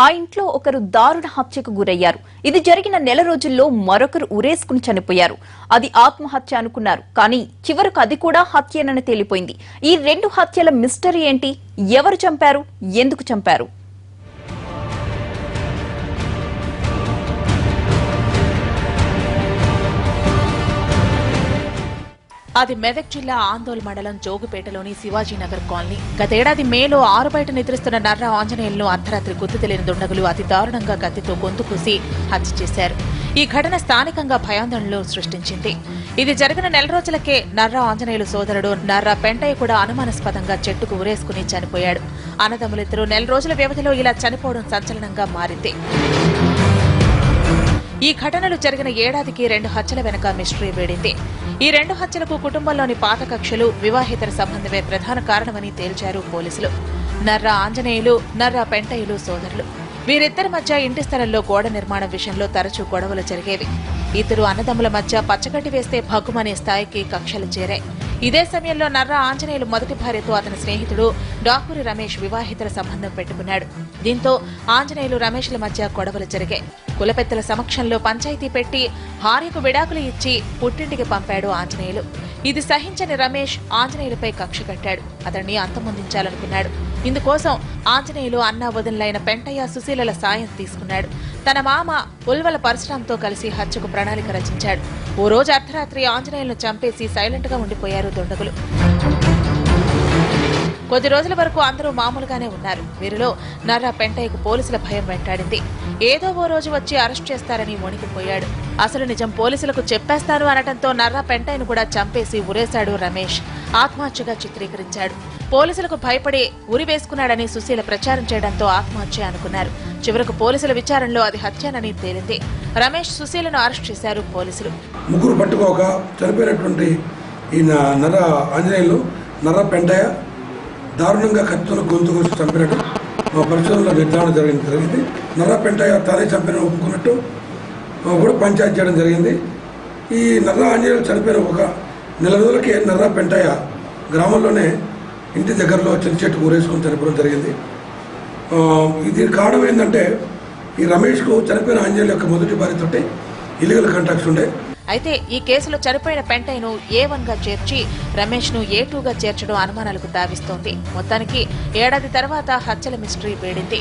ఆ ఇంట్లో ఒకరు దారుణ హత్యకు గురయ్యారు. ఇది జరిగిన నెల రోజుల్లో మరొకరు ఉరేసుకుని చనిపోయారు. అది ఆత్మహత్య అనుకున్నారు, కానీ చివరకు అది కూడా హత్యేనని తేలిపోయింది. ఈ రెండు హత్యల మిస్టరీ ఏంటి? ఎవరు చంపారు? ఎందుకు చంపారు? అది మెదక్ జిల్లా ఆందోళ్ మండలం జోగుపేటలోని శివాజీనగర్ కాలనీ. గతేడాది మేలో ఆరు బయట నిద్రిస్తున్న నర్రా ఆంజనేయులను అర్ధరాత్రి గుర్తు తెలియని దుండగులు అతి దారుణంగా కత్తితో గొంతు కోసి హత్య చేశారు. ఈ ఘటన స్థానికంగా భయాందోళనలు సృష్టించింది. ఇది జరిగిన నెల రోజులకే నర్రా ఆంజనేయులు సోదరుడు నర్రా పెంటయ్య కూడా అనుమానాస్పదంగా చెట్టుకు ఉరేసుకుని చనిపోయాడు. అన్నదమ్ములిద్దరూ నెల రోజుల వ్యవధిలో ఇలా చనిపోవడం సంచలనంగా మారింది. ఈ ఘటనలు జరిగిన ఏడాదికి రెండు హత్యల వెనుక మిస్టరీ వేడింది. ఈ రెండు హత్యలకు కుటుంబంలోని పాత కక్షలు, వివాహేతర సంబంధమే ప్రధాన కారణమని తేల్చారు పోలీసులు. నర్రా ఆంజనేయులు, నర్రా పెంటయ్యలు సోదరులు. వీరిద్దరి మధ్య ఇంటి స్థలంలో గోడ నిర్మాణం విషయంలో తరచూ గొడవలు జరిగేవి. ఇద్దరు అన్నదమ్ముల మధ్య పచ్చగడ్డి వేస్తే భగ్గుమనే స్థాయికి కక్షలు చేరాయి. ఇదే సమయంలో నర్రా ఆంజనేయులు మొదటి భార్యతో అతని స్నేహితుడు డాకూరి రమేష్ వివాహితర సంబంధం పెట్టుకున్నాడు. దీంతో ఆంజనేయులు రమేష్ల మధ్య గొడవలు జరిగాయి. కులపెద్దల సమక్షంలో పంచాయతీ పెట్టి భార్యకు విడాకులు ఇచ్చి పుట్టింటికి పంపాడు ఆంజనేయులు. ఇది సహించని రమేష్ ఆంజనేయులపై కక్ష కట్టాడు. అతన్ని అంతమొందించాలనుకున్నాడు. ఇందుకోసం ఆంజనేయులు అన్న వదినలైన పెంటయ్య, సుశీలల సాయం తీసుకున్నాడు. తన మామ ఉల్వల పరశురాంతో కలిసి హత్యకు ప్రణాళిక రచించాడు. ఓ రోజు అర్ధరాత్రి ఆంజనేయులను చంపేసి సైలెంట్ గా ఉండిపోయారు దుండగులు. కొద్ది రోజుల వరకు అందరూ మామూలుగానే ఉన్నారు. వీరిలో నర్రా పెంటయ్యకు పోలీసుల భయం వెంటాడింది. ఏదో ఓ రోజు వచ్చి అరెస్ట్ చేస్తారని వణికిపోయాడు. అసలు నిజం పోలీసులకు చెప్పేస్తాను అనటంతో నర్రా పెంటయ్యను కూడా చంపేసి ఉరేశాడు రమేష్. ఆత్మహత్యగా చిత్రీకరించాడు. పోలీసులకు భయపడి ఉరి వేసుకున్నాడని సుశీల ప్రచారం చేయడంతో ఆత్మహత్య అనుకున్నారు. చివరకు పోలీసుల విచారణలో అది హత్యనని తేలింది. రమేష్, సుశీలను అరెస్ట్ చేశారు పోలీసులు. ముగ్గురు పట్టుకోక చనిపోయినటువంటి ఈ నర్రా ఆంజనేయులు, నర్రా పెంటయ్య దారుణంగా కత్తుల గొంతు కోసి చంపినట్టు పరిశోధనలో నిర్ధారణ జరిగింది. నర్రా పెంటయ్య తానే చంపిన ఒప్పుకున్నట్టు కూడా పంచాయతీ చేయడం జరిగింది. ఈ నర్రా ఆంజనేయులు చనిపోయిన ఒక నెల రోజులకి నర్రా పెంటయ్య గ్రామంలోనే ఇంటి దగ్గరలో చిన్న చెట్టు ఊరేసుకొని చనిపోవడం జరిగింది. దీనికి కారణం ఏంటంటే ఈ రమేష్కు చనిపోయిన ఆంజనేయుల యొక్క మొదటి భార్యతోటి ఇల్లీగల్ కాంటాక్ట్స్ ఉండే. అయితే ఈ కేసులో చనిపోయిన పెంటయ్యను A1 గా చేర్చి రమేష్ ను A2 గా చేర్చడం అనుమానాలకు తావిస్తోంది. మొత్తానికి ఏడాది తర్వాత హత్యల మిస్టరీ వేడింది.